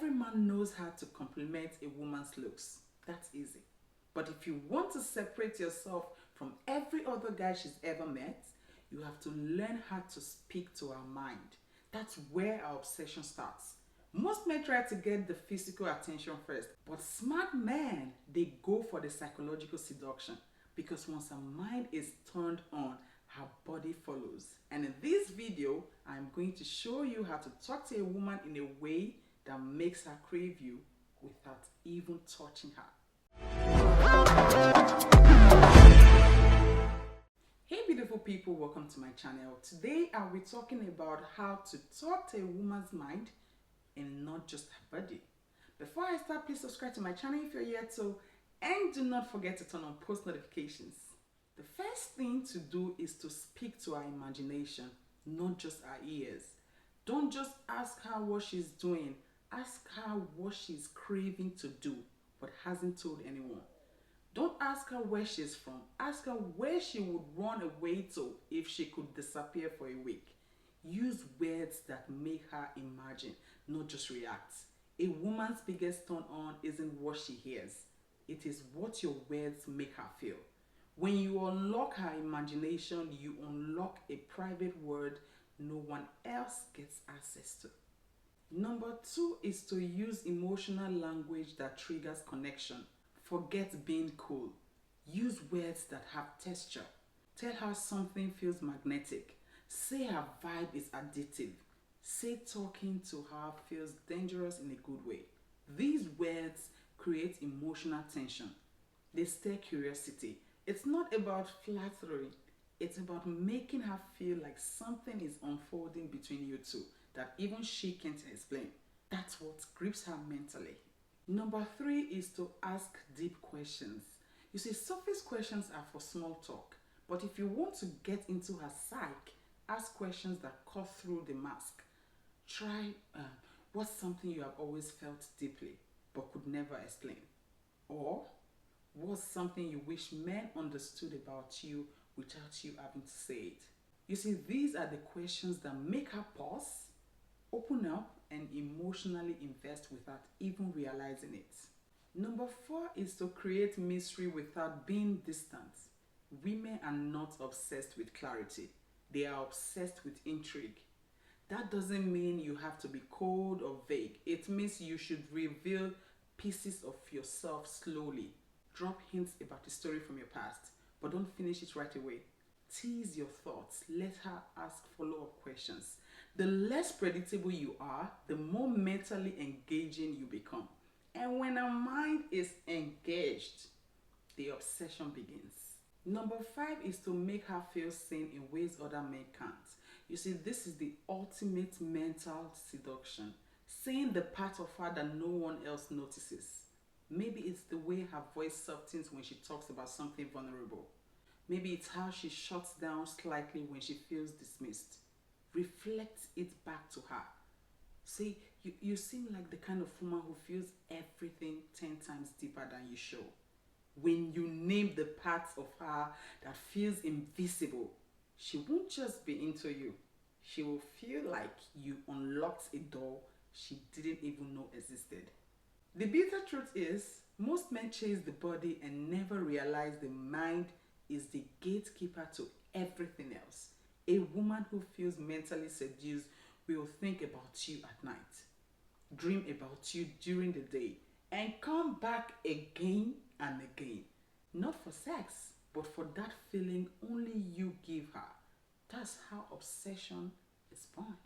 Every man knows how to compliment a woman's looks. That's easy. But if you want to separate yourself from every other guy she's ever met, you have to learn how to speak to her mind. That's where our obsession starts. Most men try to get the physical attention first, but smart men, they go for the psychological seduction, because once her mind is turned on, her body follows. And in this video, I'm going to show you how to talk to a woman in a way that makes her crave you without even touching her. Hey beautiful people, welcome to my channel. Today I'll be talking about how to talk to a woman's mind and not just her body. Before I start, please subscribe to my channel if you're yet so, and do not forget to turn on post notifications. The first thing to do is to speak to her imagination, not just her ears. Don't just ask her what she's doing, ask her what she's craving to do but hasn't told anyone. Don't ask her where she's from, ask her where she would run away to if she could disappear for a week. Use words that make her imagine, not just react. A woman's biggest turn on isn't what she hears, it is what your words make her feel. When you unlock her imagination, you unlock a private world no one else gets access to. Number 2 is to use emotional language that triggers connection. Forget being cool. Use words that have texture. Tell her something feels magnetic. Say her vibe is addictive. Say talking to her feels dangerous in a good way. These words create emotional tension. They stir curiosity. It's not about flattery. It's about making her feel like something is unfolding between you two that even she can't explain. That's what grips her mentally. Number 3 is to ask deep questions. You see, surface questions are for small talk, but if you want to get into her psyche, ask questions that cut through the mask. Try, what's something you have always felt deeply but could never explain? Or, what's something you wish men understood about you without you having to say it? You see, these are the questions that make her pause, open up, and emotionally invest without even realizing it. Number 4 is to create mystery without being distant. Women are not obsessed with clarity. They are obsessed with intrigue. That doesn't mean you have to be cold or vague. It means you should reveal pieces of yourself slowly. Drop hints about the story from your past, but don't finish it right away. Tease your thoughts. Let her ask follow-up questions. The less predictable you are, the more mentally engaging you become. And when a mind is engaged, the obsession begins. Number 5 is to make her feel seen in ways other men can't. You see, this is the ultimate mental seduction. Seeing the part of her that no one else notices. Maybe it's the way her voice softens when she talks about something vulnerable. Maybe it's how she shuts down slightly when she feels dismissed. Reflect it back to her. Say, you seem like the kind of woman who feels everything 10 times deeper than you show. When you name the parts of her that feels invisible, she won't just be into you. She will feel like you unlocked a door she didn't even know existed. The bitter truth is, most men chase the body and never realize the mind is the gatekeeper to everything else. A woman who feels mentally seduced will think about you at night, dream about you during the day, and come back again and again. Not for sex, but for that feeling only you give her. That's how obsession is born.